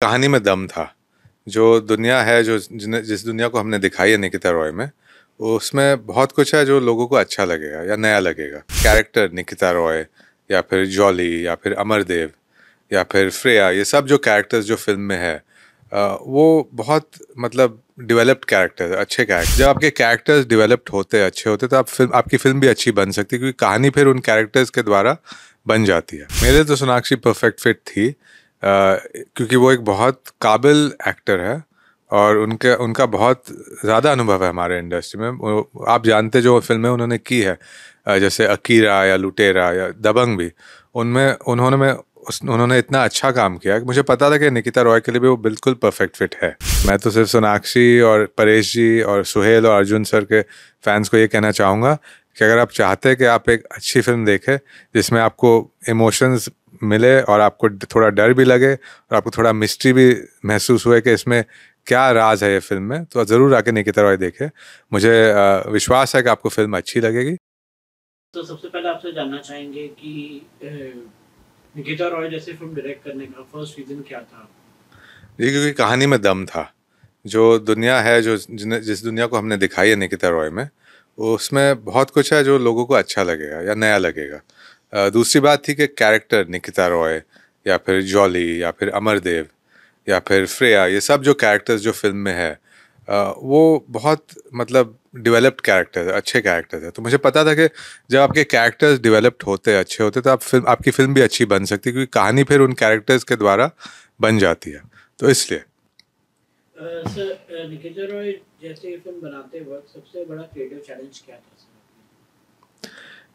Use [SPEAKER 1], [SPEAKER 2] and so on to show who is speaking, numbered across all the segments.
[SPEAKER 1] कहानी में दम था। जो दुनिया है, जिस दुनिया को हमने दिखाई है निकिता रॉय में, उसमें बहुत कुछ है जो लोगों को अच्छा लगेगा या नया लगेगा। कैरेक्टर निकिता रॉय या फिर जॉली या फिर अमरदेव या फिर श्रेया, ये सब जो कैरेक्टर्स जो फिल्म में है, वो बहुत मतलब डेवलप्ड कैरेक्टर, अच्छे कैरेक्टर। जब आपके कैरेक्टर्स डेवलप्ड होते अच्छे होते तो आपकी फिल्म भी अच्छी बन सकती है, क्योंकि कहानी फिर उन कैरेक्टर्स के द्वारा बन जाती है। मेरे तो सोनाक्षी परफेक्ट फिट थी, क्योंकि वो एक बहुत काबिल एक्टर है और उनके उनका बहुत ज़्यादा अनुभव है हमारे इंडस्ट्री में। आप जानते जो फिल्में उन्होंने की है, जैसे अकीरा या लुटेरा या दबंग भी, उनमें उन्होंने इतना अच्छा काम किया कि मुझे पता था कि निकिता रॉय के लिए भी वो बिल्कुल परफेक्ट फिट है। मैं तो सिर्फ सोनाक्षी और परेश जी और सुहेल और अर्जुन सर के फैंस को ये कहना चाहूँगा कि अगर आप चाहते हैं कि आप एक अच्छी फिल्म देखें जिसमें आपको इमोशंस मिले और आपको थोड़ा डर भी लगे और आपको थोड़ा मिस्ट्री भी महसूस हुए कि इसमें क्या राज है ये फिल्म में, तो ज़रूर आके निकिता रॉय देखें। मुझे विश्वास है कि आपको फिल्म अच्छी लगेगी।
[SPEAKER 2] तो सबसे पहले आपसे जानना चाहेंगे कि निकिता रॉय जैसे फिल्म डायरेक्ट करने का फर्स्ट रीजन क्या था?
[SPEAKER 1] जी, क्योंकि कहानी में दम था। जो दुनिया है, जिस दुनिया को हमने दिखाई है निकिता रॉय में, उसमें बहुत कुछ है जो लोगों को अच्छा लगेगा या नया लगेगा। दूसरी बात थी कि कैरेक्टर निकिता रॉय या फिर जॉली या फिर अमरदेव या फिर श्रेया, ये सब जो कैरेक्टर्स जो फिल्म में है, वो बहुत मतलब डेवलप्ड कैरेक्टर, अच्छे कैरेक्टर्स है। तो मुझे पता था कि जब आपके कैरेक्टर्स डेवलप्ड होते अच्छे होते तो आपकी फिल्म भी अच्छी बन सकती है, क्योंकि कहानी फिर उन कैरेक्टर्स के द्वारा बन जाती है। तो इसलिए
[SPEAKER 2] सर, निकिता रॉय जैसे फिल्म बनाते वक्त सबसे बड़ा क्रिएटिव चैलेंज क्या था सर?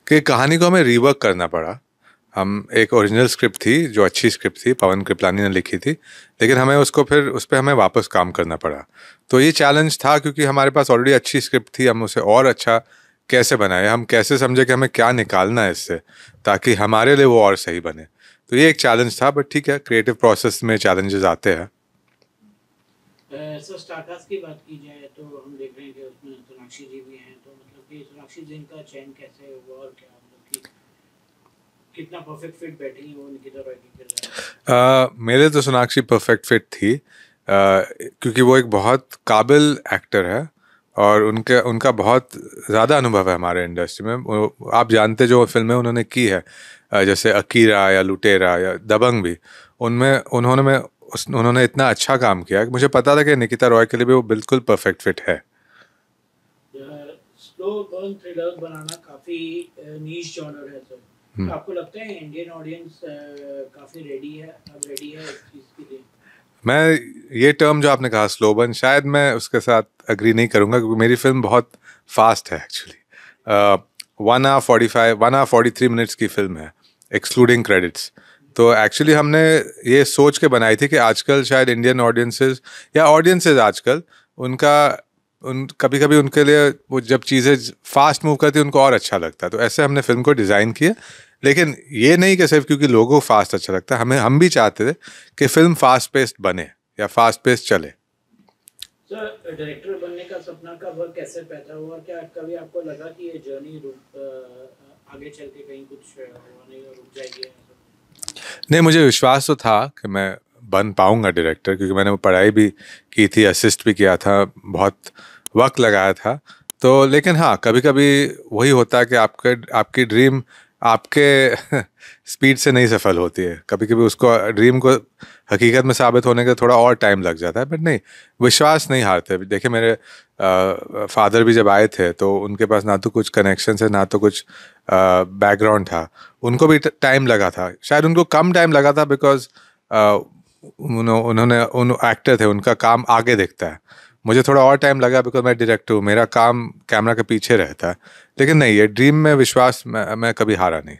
[SPEAKER 1] कि कहानी को हमें रीवर्क करना पड़ा। हम एक ओरिजिनल स्क्रिप्ट थी जो अच्छी स्क्रिप्ट थी, पवन कृपलानी ने लिखी थी, लेकिन हमें उसको फिर उस पर हमें वापस काम करना पड़ा। तो ये चैलेंज था, क्योंकि हमारे पास ऑलरेडी अच्छी स्क्रिप्ट थी। हम उसे और अच्छा कैसे बनाए, हम कैसे समझे कि हमें क्या निकालना है इससे ताकि हमारे लिए वो और सही बने। तो ये एक चैलेंज था, बट ठीक है, क्रिएटिव प्रोसेस में चैलेंजेस आते हैं।
[SPEAKER 2] सर, स्टारकास्ट की बात की जाए तो हम देख रहे हैं कि उसमें सोनाक्षी जी भी हैं, तो मतलब कि सोनाक्षी जी का चयन कैसे हुआ और क्या मतलब कि कितना परफेक्ट फिट बैठी वो निकिता रॉय के किरदार?
[SPEAKER 1] मेरे तो सोनाक्षी परफेक्ट फिट थी, क्योंकि वो एक बहुत काबिल एक्टर है और उनका बहुत ज़्यादा अनुभव है हमारे इंडस्ट्री में। आप जानते जो फिल्में उन्होंने की है, जैसे अकीरा या लुटेरा या दबंग भी, उनमें उन्होंने इतना अच्छा काम किया कि मुझे पता था कि निकिता रॉय के लिए भी वो बिल्कुल परफेक्ट फिट है।
[SPEAKER 2] स्लो बर्न थ्रिलर बनाना काफी नीश जॉनर है सर। तो आपको लगता है इंडियन ऑडियंस काफी रेडी है, अब रेडी है इस चीज के लिए?
[SPEAKER 1] मैं ये टर्म जो आपने कहा स्लो बर्न, शायद मैं उसके साथ अग्री नहीं करूँगा, क्योंकि मेरी फिल्म बहुत फास्ट है एक्चुअली। 1 hour 43 मिनट्स की फिल्म है, एक्सक्लूडिंग क्रेडिट्स। तो एक्चुअली हमने ये सोच के बनाई थी कि आजकल शायद इंडियन ऑडियंसेस आजकल उनका उन कभी कभी उनके लिए वो जब चीज़ें फास्ट मूव करती है उनको और अच्छा लगता है। तो ऐसे हमने फिल्म को डिज़ाइन किया, लेकिन ये नहीं कि सिर्फ क्योंकि लोगों को फास्ट अच्छा लगता है, हम भी चाहते थे कि फिल्म फास्ट पेस्ड बने या फास्ट पेस्ड चले।
[SPEAKER 2] सर, डायरेक्टर बनने का सपना कब और कैसे पैदा हुआ? क्या कभी आपको लगा कि ये जर्नी आगे चल के कहीं कुछ हुआ नहीं और रुक जाएगी?
[SPEAKER 1] नहीं, मुझे विश्वास तो था कि मैं बन पाऊंगा डायरेक्टर, क्योंकि मैंने वो पढ़ाई भी की थी, असिस्ट भी किया था, बहुत वक्त लगाया था। तो लेकिन हाँ, कभी कभी वही होता है कि आपकी ड्रीम आपके स्पीड से नहीं सफल होती है। कभी कभी उसको ड्रीम को हकीकत में साबित होने का थोड़ा और टाइम लग जाता है, बट नहीं, विश्वास नहीं हारते। देखिए, मेरे फादर भी जब आए थे तो उनके पास ना तो कुछ कनेक्शन है ना तो कुछ बैकग्राउंड था। उनको भी टाइम लगा था, शायद उनको कम टाइम लगा था बिकॉज उन एक्टर थे, उनका काम आगे दिखता है। मुझे थोड़ा और टाइम लगा बिकॉज मैं डायरेक्टर हूँ, मेरा काम कैमरा के पीछे रहता है। लेकिन नहीं, ये ड्रीम में विश्वास मैं कभी हारा नहीं।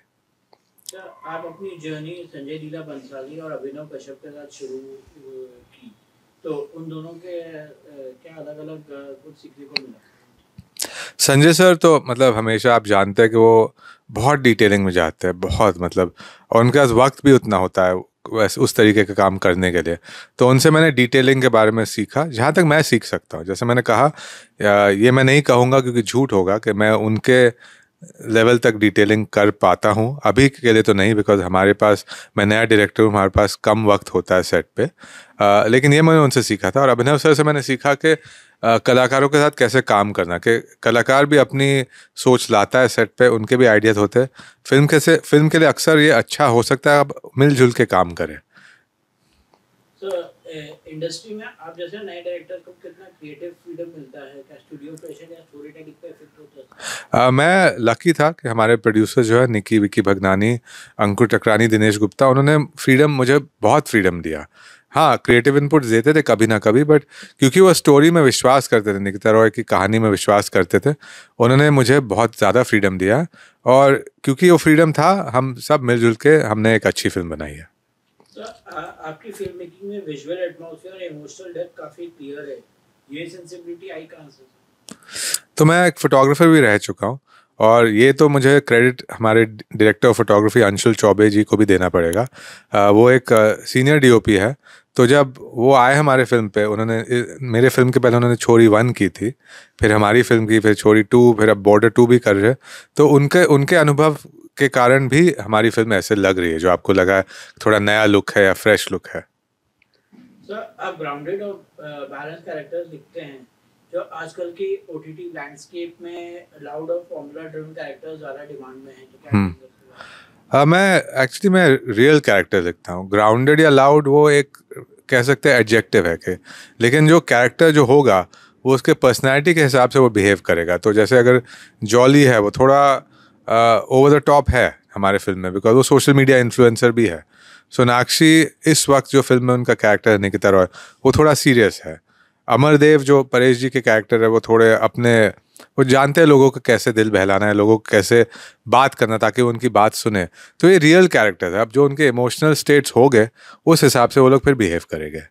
[SPEAKER 2] आप अपनी जर्नी संजय लीला बंसाली और अभिनव कश्यप के साथ शुरू की, तो उन दोनों के क्या अलग अलग कुछ सीखने को मिला?
[SPEAKER 1] संजय सर तो मतलब हमेशा आप जानते हैं कि वो बहुत डिटेलिंग में जाते हैं, बहुत मतलब, और उनके पास वक्त भी उतना होता है वैसे उस तरीके का काम करने के लिए। तो उनसे मैंने डिटेलिंग के बारे में सीखा जहाँ तक मैं सीख सकता हूँ। जैसे मैंने कहा, ये मैं नहीं कहूँगा क्योंकि झूठ होगा कि मैं उनके लेवल तक डिटेलिंग कर पाता हूँ। अभी के लिए तो नहीं, बिकॉज हमारे पास, मैं नया डायरेक्टर हूँ, हमारे पास कम वक्त होता है सेट पे। लेकिन ये मैंने उनसे सीखा था, और अभिनव सर से मैंने सीखा कि कलाकारों के साथ कैसे काम करना, कि कलाकार भी अपनी सोच लाता है सेट पे, उनके भी आइडियाज होते हैं। फिल्म के लिए अक्सर ये अच्छा हो सकता है आप मिलजुल के काम करें।
[SPEAKER 2] इंडस्ट्री में आप जैसे नए डायरेक्टर को कितना क्रिएटिव फ्रीडम मिलता है? क्या स्टूडियो प्रेशर या स्टोरी टेलिंग पे इफेक्ट होता है?
[SPEAKER 1] मैं लकी था कि हमारे प्रोड्यूसर जो है निकी विकी भगनानी, अंकुर टकरानी, दिनेश गुप्ता, उन्होंने फ्रीडम, मुझे बहुत फ्रीडम दिया। हाँ, क्रिएटिव इनपुट देते थे कभी ना कभी, बट क्योंकि वो स्टोरी में विश्वास करते थे, निकिता रॉय की कहानी में विश्वास करते थे, उन्होंने मुझे बहुत ज़्यादा फ्रीडम दिया। और क्योंकि वो फ्रीडम था, हम सब मिलजुल के हमने एक अच्छी फिल्म बनाई है।
[SPEAKER 2] आपकी फिल्म मेकिंग में विजुअल एटमॉस्फेयर और इमोशनल डेप्थ काफी क्लियर है। ये सेंसिबिलिटी आई कहां से?
[SPEAKER 1] तो मैं एक फोटोग्राफर भी रह चुका हूँ, और ये तो मुझे क्रेडिट हमारे director of photography Anshul Chaubey ji को भी देना पड़ेगा। वो एक सीनियर डीओपी है। तो जब वो आए हमारे फिल्म पे, मेरे फिल्म के पहले उन्होंने छोरी 1 की थी, फिर हमारी फिल्म की, फिर छोरी 2, फिर अब बॉर्डर 2 भी कर रहे हैं। तो उनके उनके अनुभव के कारण भी हमारी फिल्म ऐसे लग रही है, जो आपको लगा थोड़ा नया लुक है या फ्रेश लुक है।
[SPEAKER 2] सर, आप ग्राउंडेड और बैलेंस कैरेक्टर्स लिखते हैं, जो आजकल की ओटीटी लैंडस्केप में लाउड और फॉर्मूला ड्रिवन कैरेक्टर्स ज़्यादा डिमांड में हैं, तो क्या
[SPEAKER 1] मैं रियल कैरेक्टर लिखता हूँ। ग्राउंडेड या लाउड वो एक कह सकते हैं एडजेक्टिव है कि, लेकिन जो कैरेक्टर जो होगा वो उसके पर्सनैलिटी के हिसाब से वो बिहेव करेगा। तो जैसे अगर जॉली है, वो थोड़ा ओवर द टॉप है हमारे फिल्म में, बिकॉज वो सोशल मीडिया इन्फ्लुएंसर भी है। सोनाक्षी इस वक्त जो फिल्म में उनका कैरेक्टर है निकिता रॉय, वो थोड़ा सीरियस है। अमरदेव जो परेश जी के कैरेक्टर है, वो थोड़े अपने, वो जानते हैं लोगों को कैसे दिल बहलाना है, लोगों को कैसे बात करना ताकि वो उनकी बात सुने। तो ये रियल कैरेक्टर है। अब जो उनके इमोशनल स्टेट्स हो गए, उस हिसाब से वो लोग फिर बिहेव करेंगे।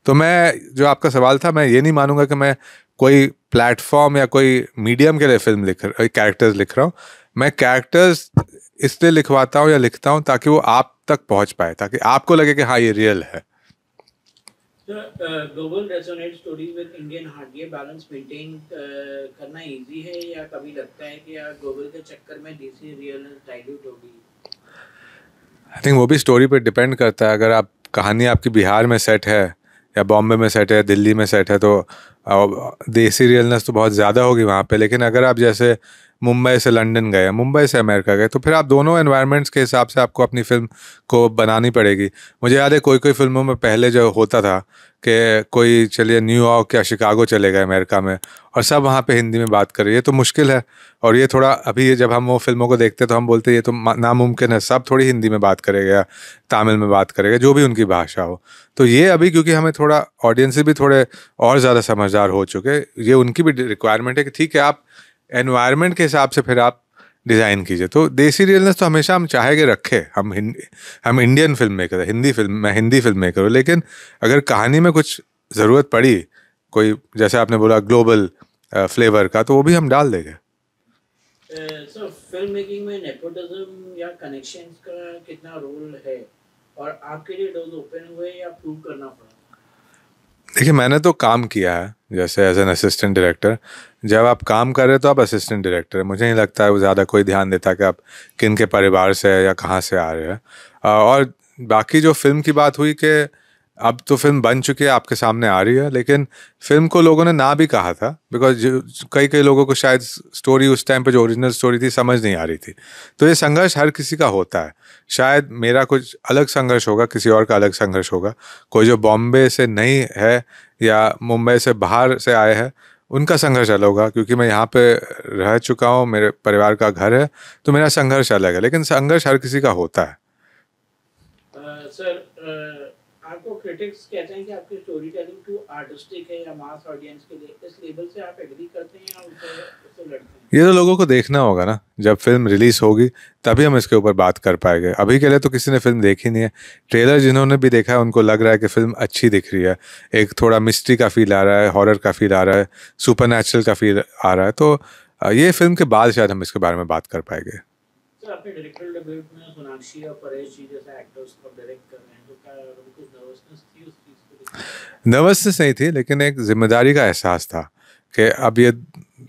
[SPEAKER 1] तो मैं, जो आपका सवाल था, मैं ये नहीं मानूंगा कि मैं कोई प्लेटफॉर्म या कोई मीडियम के लिए कैरेक्टर्स लिख रहा हूँ। मैं कैरेक्टर्स इसलिए लिखवाता हूँ या लिखता हूँ ताकि वो आप तक पहुँच पाए, ताकि आपको लगे कि हाँ ये रियल है।
[SPEAKER 2] Global resonate stories with Indian heart, ये बैलेंस मेंटेन करना इजी है, या कभी लगता है कि यार ग्लोबल के चक्कर में देसी रियलनेस डाइल्यूट हो गई?
[SPEAKER 1] आई थिंक वो भी स्टोरी पे डिपेंड करता है। अगर आप कहानी आपकी बिहार में सेट है या बॉम्बे में सेट है, दिल्ली में सेट है, तो देसी रियलनेस तो बहुत ज़्यादा होगी वहाँ पे। लेकिन अगर आप जैसे मुंबई से लंदन गए, मुंबई से अमेरिका गए, तो फिर आप दोनों एनवायरनमेंट्स के हिसाब से आपको अपनी फिल्म को बनानी पड़ेगी। मुझे याद है कोई कोई फिल्मों में पहले जो होता था कि कोई चलिए न्यूयॉर्क या शिकागो चले गए अमेरिका में, और सब वहाँ पे हिंदी में बात कर रहे हैं। ये तो मुश्किल है। और ये थोड़ा, अभी जब हम वो फिल्मों को देखते तो हम बोलते हैं ये तो नामुमकिन है, सब थोड़ी हिंदी में बात करेगा या तमिल में बात करेगा, जो भी उनकी भाषा हो। तो ये अभी क्योंकि हमें थोड़ा, ऑडियंस भी थोड़े और ज़्यादा समझदार हो चुके, ये उनकी भी रिक्वायरमेंट है कि ठीक है, आप एनवायरनमेंट के हिसाब से फिर आप डिज़ाइन कीजिए। तो देसी रियलनेस तो हमेशा हम चाहेंगे रखे। हम इंडियन फिल्म मेकर है, मैं हिंदी फिल्म मेकर हूँ। लेकिन अगर कहानी में कुछ ज़रूरत पड़ी, कोई जैसे आपने बोला ग्लोबल फ्लेवर का, तो वो भी हम डाल देंगे।
[SPEAKER 2] सो फिल्म मेकिंग में नेपोटिज्म या कनेक्शंस का कितना रोल है, और आपके लिए डोर्स ओपन हुए या प्रूव करना पड़ा?
[SPEAKER 1] देखिए, मैंने तो काम किया है जैसे एज एन असिस्टेंट डायरेक्टर। जब आप काम कर रहे हो तो आप असिस्टेंट डायरेक्टर है। मुझे नहीं लगता है वो ज़्यादा कोई ध्यान देता कि आप किन के परिवार से है या कहाँ से आ रहे हैं। और बाकी जो फिल्म की बात हुई कि अब तो फिल्म बन चुकी है, आपके सामने आ रही है, लेकिन फिल्म को लोगों ने ना भी कहा था, बिकॉज कई कई लोगों को शायद स्टोरी उस टाइम पे जो ओरिजिनल स्टोरी थी समझ नहीं आ रही थी। तो ये संघर्ष हर किसी का होता है। शायद मेरा कुछ अलग संघर्ष होगा, किसी और का अलग संघर्ष होगा। कोई जो बॉम्बे से नहीं है या मुंबई से बाहर से आए हैं, उनका संघर्ष अलग होगा। क्योंकि मैं यहाँ पे रह चुका हूँ, मेरे परिवार का घर है, तो मेरा संघर्ष अलग है। लेकिन संघर्ष हर किसी का होता है।
[SPEAKER 2] सर, आपको क्रिटिक्स कहते हैं कि आपकी स्टोरी टेलिंग टू आर्टिस्टिक है या मास ऑडियंस के लिए, इस लेबल से आप एग्री करते हैं या उससे लड़ते हैं?
[SPEAKER 1] ये तो लोगों को देखना होगा ना, जब फिल्म रिलीज होगी तभी हम इसके ऊपर बात कर पाएंगे। अभी के लिए तो किसी ने फिल्म देखी नहीं है। ट्रेलर जिन्होंने भी देखा है उनको लग रहा है कि फिल्म अच्छी दिख रही है। एक थोड़ा मिस्ट्री का फील आ रहा है, हॉरर का फील आ रहा है, सुपरनैचुरल का फील आ रहा है। तो ये फिल्म के बाद शायद हम इसके बारे में बात कर पाएंगे।
[SPEAKER 2] सर, अपने डायरेक्टोरियल डेब्यू में सोनाक्षी और परेश जी जैसे एक्टर्स को डायरेक्ट कर रहे हैं, तो क्या कुछ नर्वसनेस थी उस चीज़ को लेकर?
[SPEAKER 1] नर्वसनेस नहीं थी, लेकिन एक जिम्मेदारी का एहसास था कि अब ये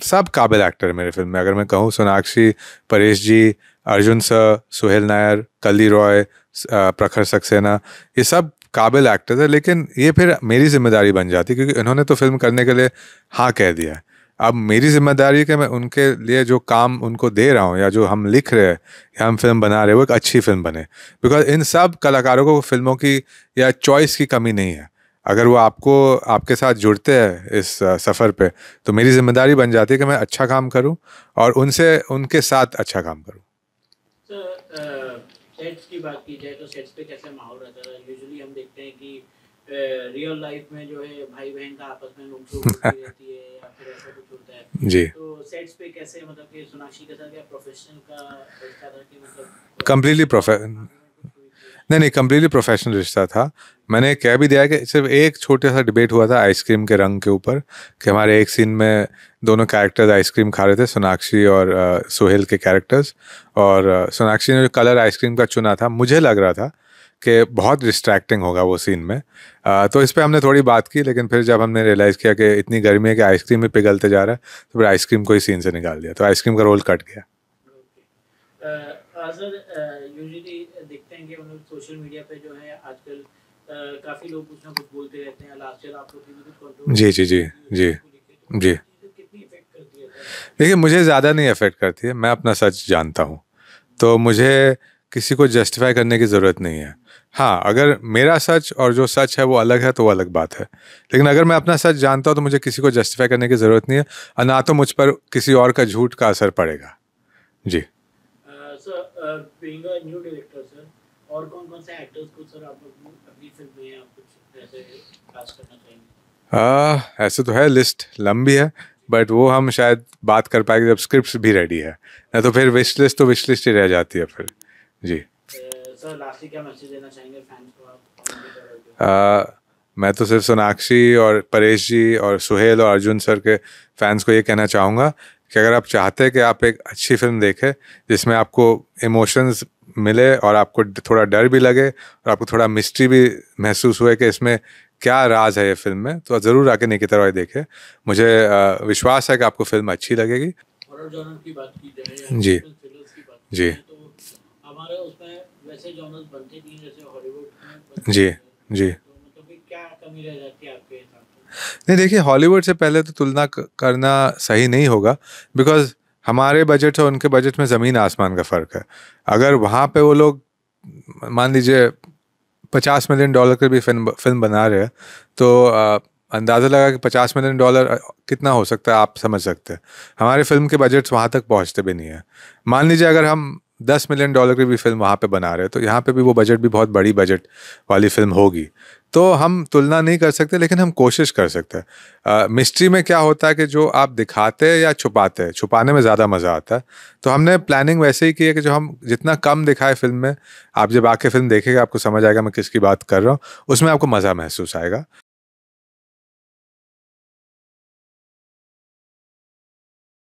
[SPEAKER 1] सब काबिल एक्टर है मेरे फिल्म में। अगर मैं कहूँ सोनाक्षी, परेश जी, अर्जुन सर, सुहेल नायर, कली रॉय, प्रखर सक्सेना, ये सब काबिल एक्टर्स है। लेकिन ये फिर मेरी जिम्मेदारी बन जाती क्योंकि इन्होंने तो फिल्म करने के लिए हाँ कह दिया है। अब मेरी जिम्मेदारी है कि मैं उनके लिए जो काम उनको दे रहा हूँ या जो हम लिख रहे हैं या हम फिल्म बना रहे हैं वो एक अच्छी फिल्म बने। बिकॉज इन सब कलाकारों को फिल्मों की या चॉइस की कमी नहीं है। अगर वो आपके साथ जुड़ते हैं इस सफ़र पे, तो मेरी जिम्मेदारी बन जाती है कि मैं अच्छा काम करूं और उनके साथ अच्छा काम करूं।
[SPEAKER 2] सेट्स की बात की जाए तो सेट्स पे कैसा माहौल रहता है? यूजुअली हम देखते हैं कि रियल लाइफ में जो है भाई बहन का आपस में नोक-झोंक होती रहती है या फिर ऐसा कुछ होता है।
[SPEAKER 1] जी।
[SPEAKER 2] तो सेट्स पे कैसे, मतलब कि सोनाक्षी के साथ क्या प्रोफेशनल का रिश्ता था कि मतलब
[SPEAKER 1] कंप्लीटली नहीं, कंप्लीटली प्रोफेशनल रिश्ता था। मैंने कह भी दिया कि सिर्फ एक छोटा सा डिबेट हुआ था आइसक्रीम के रंग के ऊपर, कि हमारे एक सीन में दोनों कैरेक्टर्स आइसक्रीम खा रहे थे, सोनाक्षी और सोहेल के कैरेक्टर्स। और सोनाक्षी ने जो कलर आइसक्रीम का चुना था, मुझे लग रहा था कि बहुत डिस्ट्रैक्टिंग होगा वो सीन में। तो इस पर हमने थोड़ी बात की, लेकिन फिर जब हमने रियलाइज़ किया कि इतनी गर्मी है कि आइसक्रीम भी पिघलते जा रहा है, तो फिर आइसक्रीम को ही सीन से निकाल दिया, तो आइसक्रीम का रोल कट गया।
[SPEAKER 2] सर यूजुअली देखते हैं कि हम लोग सोशल मीडिया पे जो है आजकल काफ़ी लोग कुछ ना कुछ बोलते रहते हैं। लास्ट ईयर आप लोग की भी कुछ कंट्रोवर्सी
[SPEAKER 1] जी।
[SPEAKER 2] कितनी इफेक्ट करती है?
[SPEAKER 1] देखिए, मुझे ज़्यादा नहीं अफेक्ट करती है, मैं अपना सच जानता हूँ, तो मुझे किसी को जस्टिफाई करने की ज़रूरत नहीं है। हाँ, अगर मेरा सच और जो सच है वो अलग है तो वो अलग बात है, लेकिन अगर मैं अपना सच जानता हूँ तो मुझे किसी को जस्टिफाई करने की ज़रूरत नहीं है, और ना तो मुझ पर किसी और का झूठ का असर पड़ेगा। जी।
[SPEAKER 2] Sir being a new director sir, और कौन-कौन से एक्टर्स को सर आप अपनी फिल्म में आप कुछ ऐसे कास्ट करना चाहेंगे?
[SPEAKER 1] ऐसे तो है, लिस्ट लंबी है, बट वो हम शायद बात कर पाएंगे जब स्क्रिप्ट भी रेडी है, ना तो फिर विश लिस्ट तो विश लिस्ट ही रह जाती है फिर। जी।
[SPEAKER 2] सर लास्टली क्या मैसेज देना चाहेंगे फैंस को आप?
[SPEAKER 1] मैं तो सिर्फ सोनाक्षी और परेश जी और सुहेल और अर्जुन सर के फैंस को ये कहना चाहूँगा कि अगर आप चाहते हैं कि आप एक अच्छी फिल्म देखें जिसमें आपको इमोशंस मिले और आपको थोड़ा डर भी लगे और आपको थोड़ा मिस्ट्री भी महसूस हुए कि इसमें क्या राज है ये फिल्म में, तो ज़रूर आके निकिता रॉय देखें। मुझे विश्वास है कि आपको फिल्म अच्छी लगेगी।
[SPEAKER 2] हॉरर जॉनर की बात की जाए,
[SPEAKER 1] जी
[SPEAKER 2] थ्रिलर्स की बात की
[SPEAKER 1] जी
[SPEAKER 2] जाए, तो हमारे उसमें वैसे जॉनर्स बनते नहीं हैं जैसे हॉलीवुड में बनते
[SPEAKER 1] जी
[SPEAKER 2] हैं।
[SPEAKER 1] जी।
[SPEAKER 2] तो मतलब कि क्या कमी रह जाती है आपके हिसाब से?
[SPEAKER 1] नहीं, देखिए, हॉलीवुड से पहले तो तुलना करना सही नहीं होगा, बिकॉज हमारे बजट और उनके बजट में ज़मीन आसमान का फ़र्क है। अगर वहाँ पे वो लोग मान लीजिए $50 मिलियन की भी फिल्म बना रहे हैं, तो अंदाज़ा लगा कि $50 मिलियन कितना हो सकता है, आप समझ सकते हैं। हमारे फिल्म के बजट्स वहाँ तक पहुँचते भी नहीं है। मान लीजिए अगर हम $10 मिलियन की भी फिल्म वहाँ पे बना रहे हैं, तो यहाँ पे भी वो बजट भी बहुत बड़ी बजट वाली फिल्म होगी, तो हम तुलना नहीं कर सकते, लेकिन हम कोशिश कर सकते हैं। मिस्ट्री में क्या होता है कि जो आप दिखाते हैं या छुपाते हैं, छुपाने में ज़्यादा मज़ा आता है। तो हमने प्लानिंग वैसे ही की है कि जो हम जितना कम दिखाए फिल्म में, आप जब आके फिल्म देखेगा आपको समझ आएगा मैं किसकी बात कर रहा हूँ, उसमें आपको मज़ा महसूस आएगा।